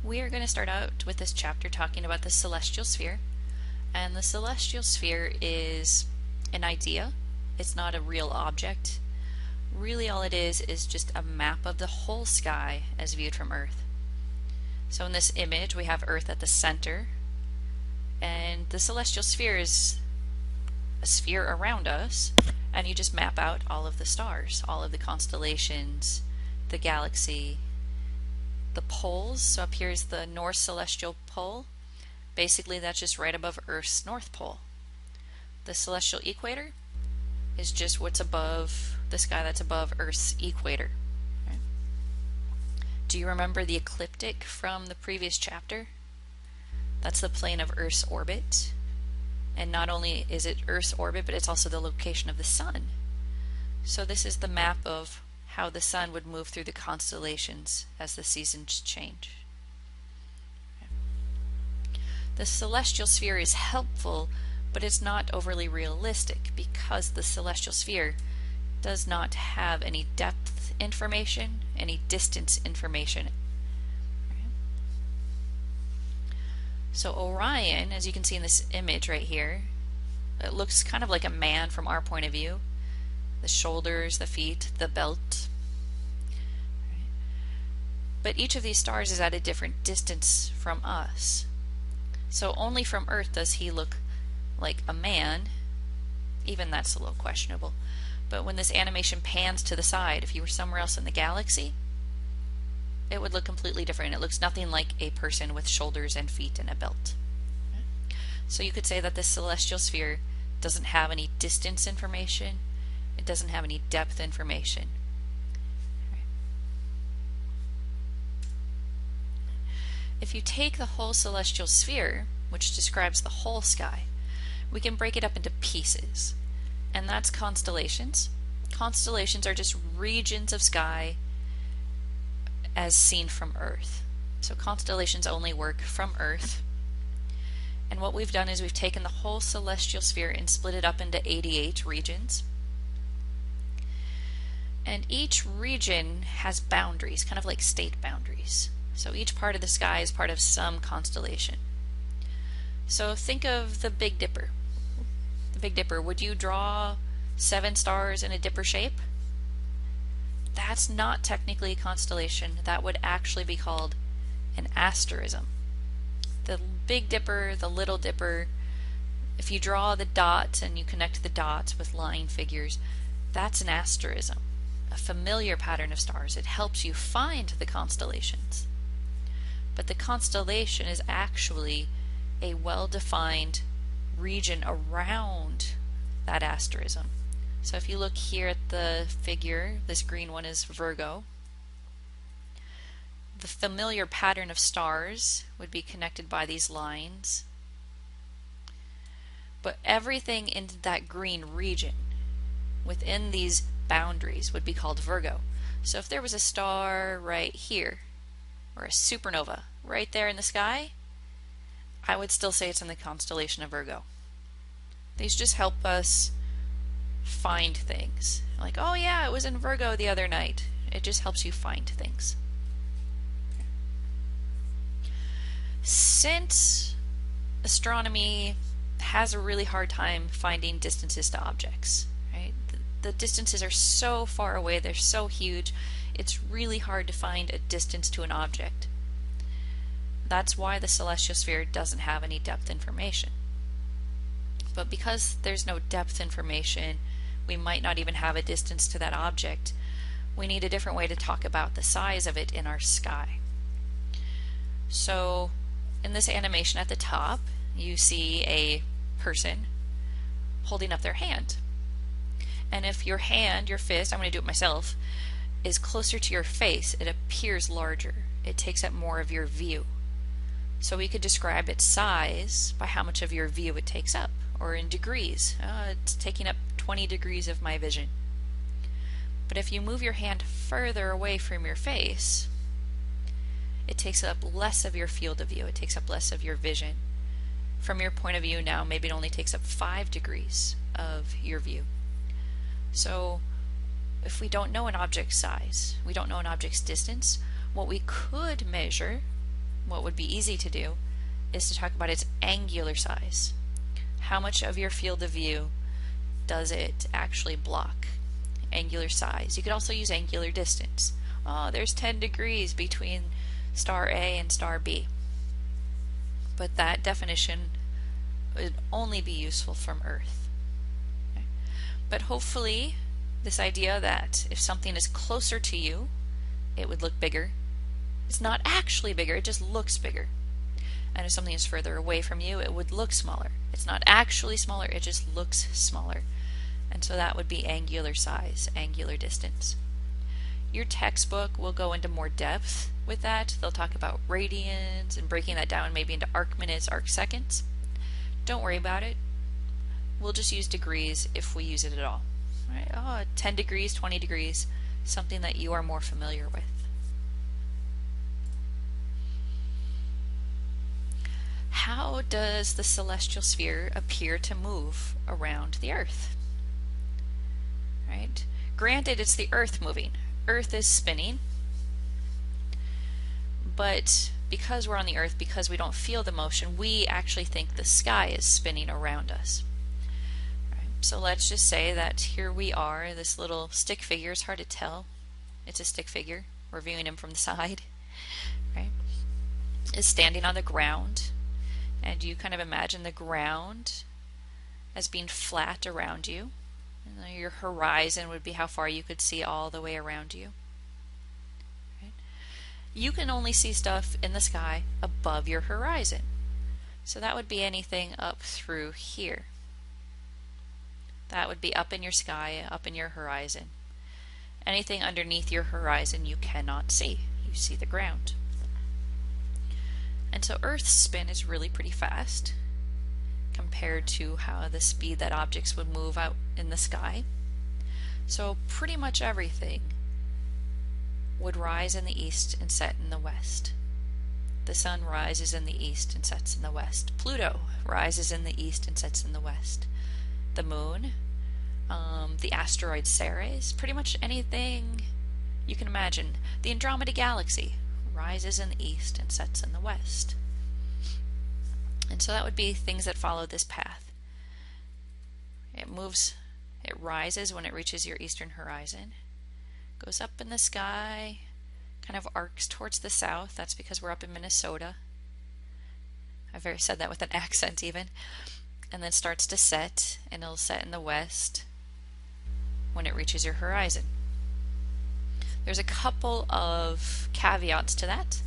We are going to start out with this chapter talking about the celestial sphere. And the celestial sphere is an idea. It's not a real object. Really all it is just a map of the whole sky as viewed from Earth. So in this image we have Earth at the center, and the celestial sphere is a sphere around us, and you just map out all of the stars, all of the constellations, the galaxy, the poles. So up here is the North Celestial Pole. Basically that's just right above Earth's North Pole. The celestial equator is just what's above the sky that's above Earth's equator. Okay. Do you remember the ecliptic from the previous chapter? That's the plane of Earth's orbit. And not only is it Earth's orbit, but it's also the location of the sun. So this is the map of how the sun would move through the constellations as the seasons change. The celestial sphere is helpful, but it's not overly realistic because the celestial sphere does not have any depth information, any distance information. So Orion, as you can see in this image right here, it looks kind of like a man from our point of view. The shoulders, the feet, the belt. But each of these stars is at a different distance from us. So only from Earth does he look like a man. Even that's a little questionable. But when this animation pans to the side, if you were somewhere else in the galaxy, it would look completely different. It looks nothing like a person with shoulders and feet and a belt. So you could say that the celestial sphere doesn't have any distance information. It doesn't have any depth information. If you take the whole celestial sphere, which describes the whole sky, we can break it up into pieces. And that's constellations. Constellations are just regions of sky as seen from Earth. So constellations only work from Earth. And what we've done is we've taken the whole celestial sphere and split it up into 88 regions. And each region has boundaries, kind of like state boundaries. So each part of the sky is part of some constellation. So think of the Big Dipper. The Big Dipper, would you draw 7 stars in a dipper shape? That's not technically a constellation. That would actually be called an asterism. The Big Dipper, the Little Dipper, if you draw the dots and you connect the dots with line figures, that's an asterism, a familiar pattern of stars. It helps you find the constellations. But the constellation is actually a well-defined region around that asterism. So if you look here at the figure, this green one is Virgo. The familiar pattern of stars would be connected by these lines. But everything in that green region within these boundaries would be called Virgo. So if there was a star right here, or a supernova right there in the sky, I would still say it's in the constellation of Virgo. These just help us find things. Like, oh yeah, it was in Virgo the other night. It just helps you find things. Since astronomy has a really hard time finding distances to objects, right? The distances are so far away, they're so huge, it's really hard to find a distance to an object. That's why the celestial sphere doesn't have any depth information. But because there's no depth information, we might not even have a distance to that object. We need a different way to talk about the size of it in our sky. So in this animation at the top, you see a person holding up their hand. And if your hand, your fist, I'm going to do it myself, is closer to your face, it appears larger. It takes up more of your view. So we could describe its size by how much of your view it takes up, or in degrees. It's taking up 20 degrees of my vision. But if you move your hand further away from your face, it takes up less of your field of view. It takes up less of your vision. From your point of view now, maybe it only takes up 5 degrees of your view. So if we don't know an object's size, we don't know an object's distance, what we could measure what would be easy to do is to talk about its angular size. How much of your field of view does it actually block? Angular size. You could also use angular distance. Oh, there's 10 degrees between star A and star B. But that definition would only be useful from Earth. Okay? But hopefully, this idea that if something is closer to you, it would look bigger. It's not actually bigger, it just looks bigger. And if something is further away from you, it would look smaller. It's not actually smaller, it just looks smaller. And so that would be angular size, angular distance. Your textbook will go into more depth with that. They'll talk about radians and breaking that down maybe into arc minutes, arc seconds. Don't worry about it. We'll just use degrees if we use it at all. Right? Oh, 10 degrees, 20 degrees, something that you are more familiar with. How does the celestial sphere appear to move around the Earth? Right? Granted, it's the Earth moving. Earth is spinning. But because we're on the Earth, because we don't feel the motion, we actually think the sky is spinning around us. Right? So let's just say that here we are, this little stick figure. It's hard to tell. It's a stick figure. We're viewing him from the side. Right? Is standing on the ground. And you kind of imagine the ground as being flat around you. And your horizon would be how far you could see all the way around you. Right? You can only see stuff in the sky above your horizon. So that would be anything up through here. That would be up in your sky, up in your horizon. Anything underneath your horizon you cannot see. You see the ground. And so Earth's spin is really pretty fast compared to how the speed that objects would move out in the sky. So pretty much everything would rise in the east and set in the west. The sun rises in the east and sets in the west. Pluto rises in the east and sets in the west. The moon, the asteroid Ceres, pretty much anything you can imagine. The Andromeda Galaxy rises in the east and sets in the west. And so that would be things that follow this path. It moves, it rises when it reaches your eastern horizon, goes up in the sky, kind of arcs towards the south. That's because we're up in Minnesota. I've said that with an accent even. And then starts to set, and it'll set in the west when it reaches your horizon. There's a couple of caveats to that.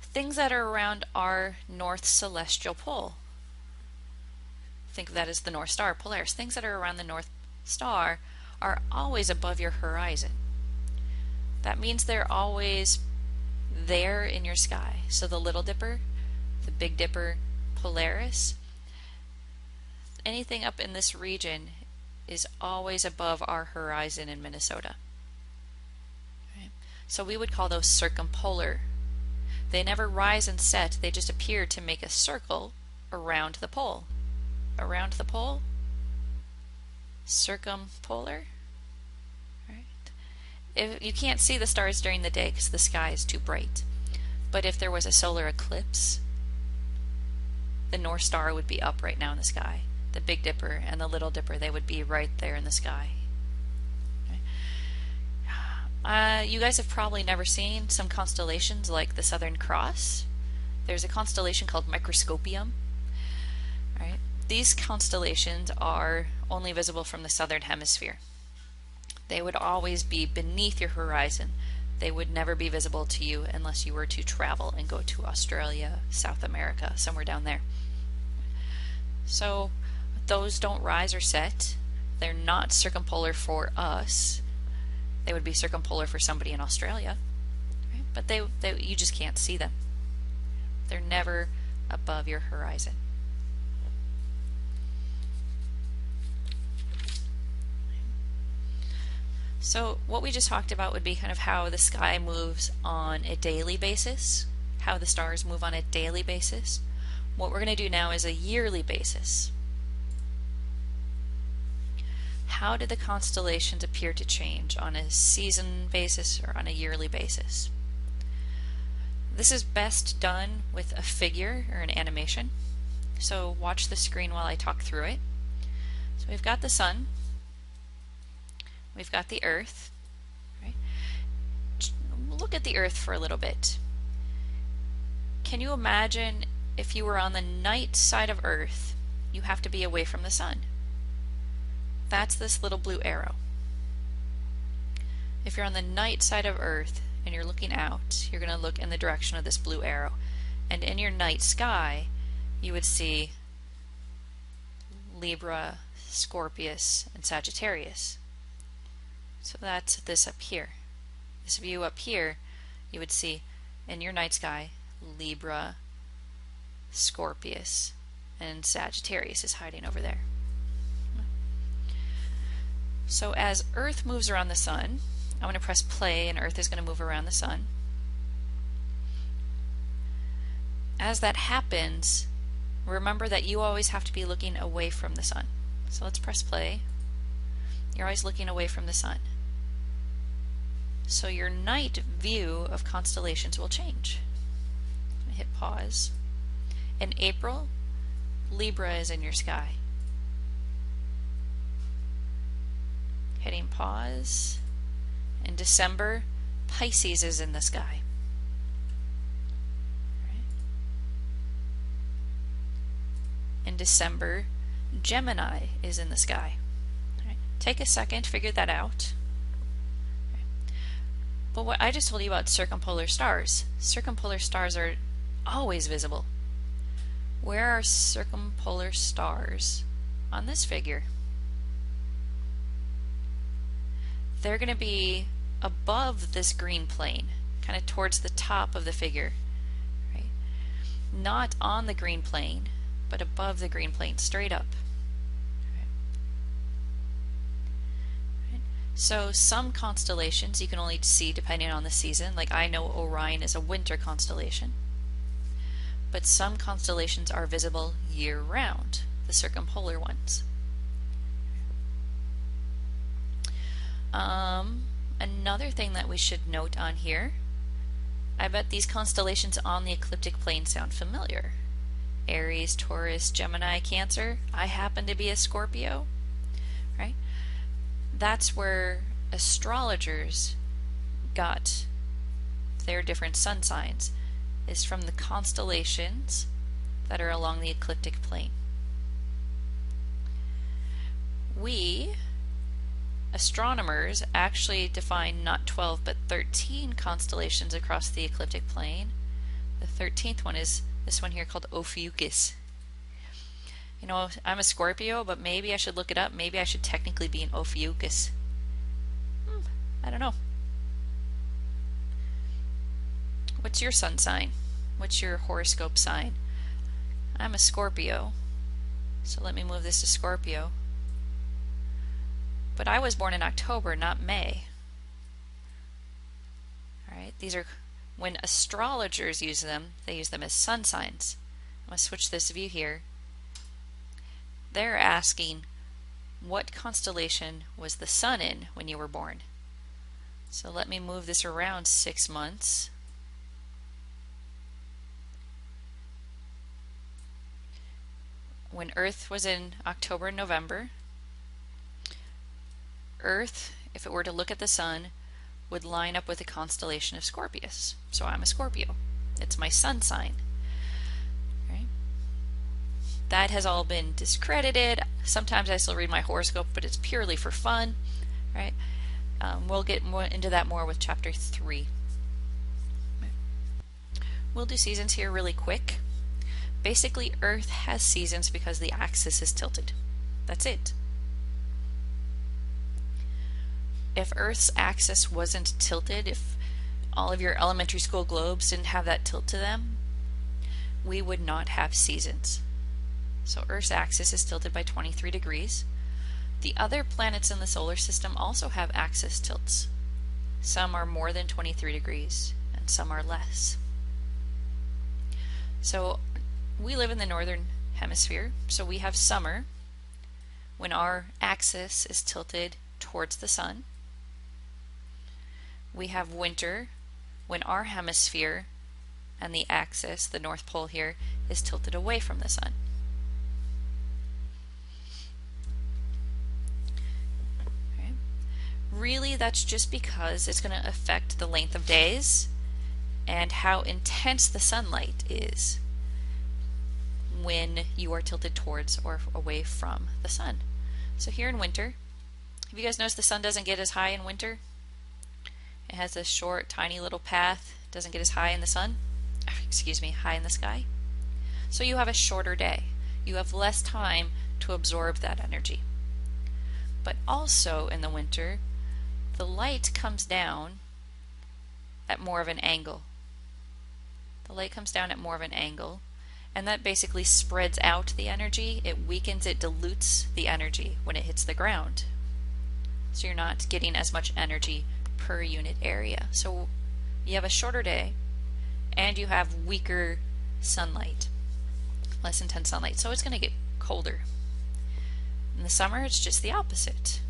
Things that are around our north celestial pole. Think of that as the North Star, Polaris. Things that are around the North Star are always above your horizon. That means they're always there in your sky. So the Little Dipper, the Big Dipper, Polaris, anything up in this region is always above our horizon in Minnesota. So we would call those circumpolar. They never rise and set, they just appear to make a circle around the pole. Around the pole, circumpolar. Right? If you can't see the stars during the day because the sky is too bright. But if there was a solar eclipse, the North Star would be up right now in the sky. The Big Dipper and the Little Dipper, they would be right there in the sky. You guys have probably never seen some constellations like the Southern Cross. There's a constellation called Microscopium. Right? These constellations are only visible from the southern hemisphere. They would always be beneath your horizon. They would never be visible to you unless you were to travel and go to Australia, South America, somewhere down there. So those don't rise or set. They're not circumpolar for us. They would be circumpolar for somebody in Australia, right? But you just can't see them. They're never above your horizon. So what we just talked about would be kind of how the sky moves on a daily basis, how the stars move on a daily basis. What we're going to do now is a yearly basis. How do the constellations appear to change on a season basis or on a yearly basis? This is best done with a figure or an animation. So watch the screen while I talk through it. So we've got the sun, we've got the earth, right? Look at the earth for a little bit. Can you imagine if you were on the night side of earth, you have to be away from the sun? That's this little blue arrow. If you're on the night side of earth and you're looking out, you're going to look in the direction of this blue arrow. And in your night sky, you would see Libra, Scorpius, and Sagittarius. So that's this up here. This view up here, you would see in your night sky, Libra, Scorpius, and Sagittarius is hiding over there. So as Earth moves around the sun, I'm going to press play and Earth is going to move around the sun. As that happens, remember that you always have to be looking away from the sun. So let's press play. You're always looking away from the sun. So your night view of constellations will change. Hit pause. In April, Libra is in your sky. Hitting pause. In December, Pisces is in the sky. In December, Gemini is in the sky. Take a second, figure that out. But what I just told you about circumpolar stars are always visible. Where are circumpolar stars on this figure? They're going to be above this green plane, kind of towards the top of the figure, right? Not on the green plane, but above the green plane, straight up. Right. So some constellations you can only see depending on the season, like I know Orion is a winter constellation, but some constellations are visible year-round, the circumpolar ones. Another thing that we should note on here, I bet these constellations on the ecliptic plane sound familiar. Aries, Taurus, Gemini, Cancer. I happen to be a Scorpio, right? That's where astrologers got their different sun signs, is from the constellations that are along the ecliptic plane. We astronomers actually define not 12 but 13 constellations across the ecliptic plane. The 13th one is this one here called Ophiuchus. You know, I'm a Scorpio, but maybe I should look it up. Maybe I should technically be an Ophiuchus. I don't know. What's your sun sign? What's your horoscope sign? I'm a Scorpio, so let me move this to Scorpio. But I was born in October, not May. Alright, these are, when astrologers use them, they use them as sun signs. I'm going to switch this view here. They're asking, what constellation was the sun in when you were born? So let me move this around 6 months. When Earth was in October and November, Earth, if it were to look at the sun, would line up with the constellation of Scorpius. So I'm a Scorpio. It's my sun sign. Right? That has all been discredited. Sometimes I still read my horoscope, but it's purely for fun. Right? We'll get more into that more with chapter 3. We'll do seasons here really quick. Basically, Earth has seasons because the axis is tilted. That's it. If Earth's axis wasn't tilted, if all of your elementary school globes didn't have that tilt to them, we would not have seasons. So Earth's axis is tilted by 23 degrees. The other planets in the solar system also have axis tilts. Some are more than 23 degrees and some are less. So we live in the northern hemisphere, so we have summer when our axis is tilted towards the sun. We have winter when our hemisphere and the axis, the North Pole here, is tilted away from the sun. Okay. Really, that's just because it's going to affect the length of days and how intense the sunlight is when you are tilted towards or away from the sun. So here in winter, have you guys noticed the sun doesn't get as high in winter? It has a short, tiny little path. It doesn't get as high in the sun. Excuse me, high in the sky. So you have a shorter day. You have less time to absorb that energy. But also in the winter, the light comes down at more of an angle. The light comes down at more of an angle, and that basically spreads out the energy. It weakens, it dilutes the energy when it hits the ground. So you're not getting as much energy per unit area. So you have a shorter day and you have weaker sunlight, less intense sunlight. So it's going to get colder. In the summer, it's just the opposite.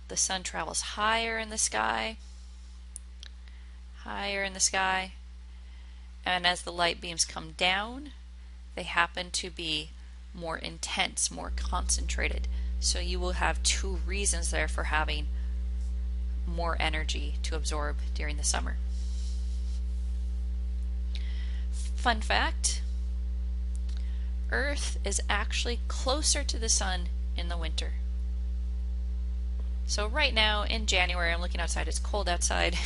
The sun travels higher in the sky, and as the light beams come down, they happen to be more intense, more concentrated. So you will have two reasons there for having more energy to absorb during the summer. Fun fact, Earth is actually closer to the sun in the winter. So right now in January, I'm looking outside, it's cold outside.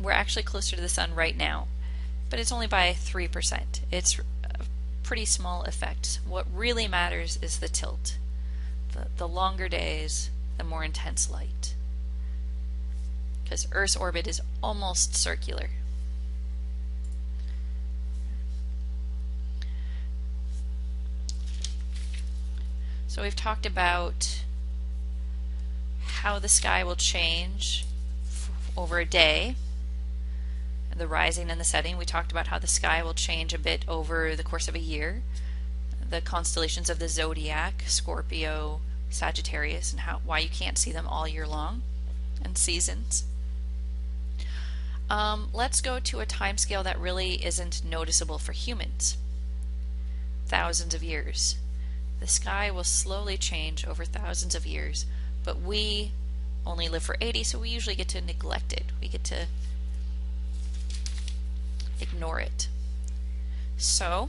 We're actually closer to the sun right now, but it's only by 3%. It's a pretty small effect. What really matters is the tilt. The longer days, the more intense light. Because Earth's orbit is almost circular. So we've talked about how the sky will change over a day, the rising and the setting. We talked about how the sky will change a bit over the course of a year, the constellations of the zodiac, Scorpio, Sagittarius, and why you can't see them all year long, and seasons. Let's go to a time scale that really isn't noticeable for humans. Thousands of years. The sky will slowly change over thousands of years, but we only live for 80, so we usually get to neglect it. We get to ignore it. So,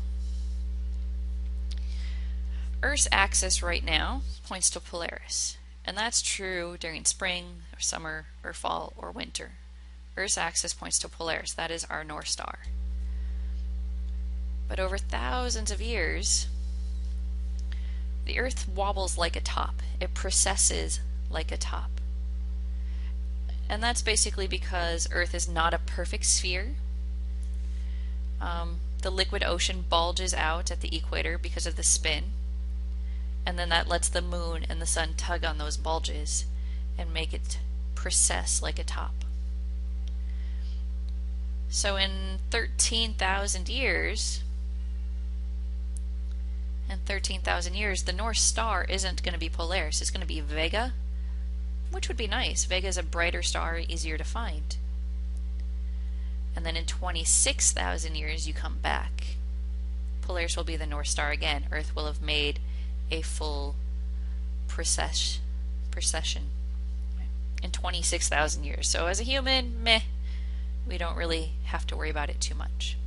Earth's axis right now points to Polaris, and that's true during spring or summer or fall or winter. Earth's axis points to Polaris. That is our North Star. But over thousands of years, the Earth wobbles like a top. It precesses like a top. And that's basically because Earth is not a perfect sphere. The liquid ocean bulges out at the equator because of the spin, and then that lets the moon and the sun tug on those bulges and make it precess like a top. So in 13,000 years, the North Star isn't going to be Polaris. It's going to be Vega, which would be nice. Vega is a brighter star, easier to find. And then in 26,000 years, you come back. Polaris will be the North Star again. Earth will have made a full precession in 26,000 years. So as a human, meh, we don't really have to worry about it too much.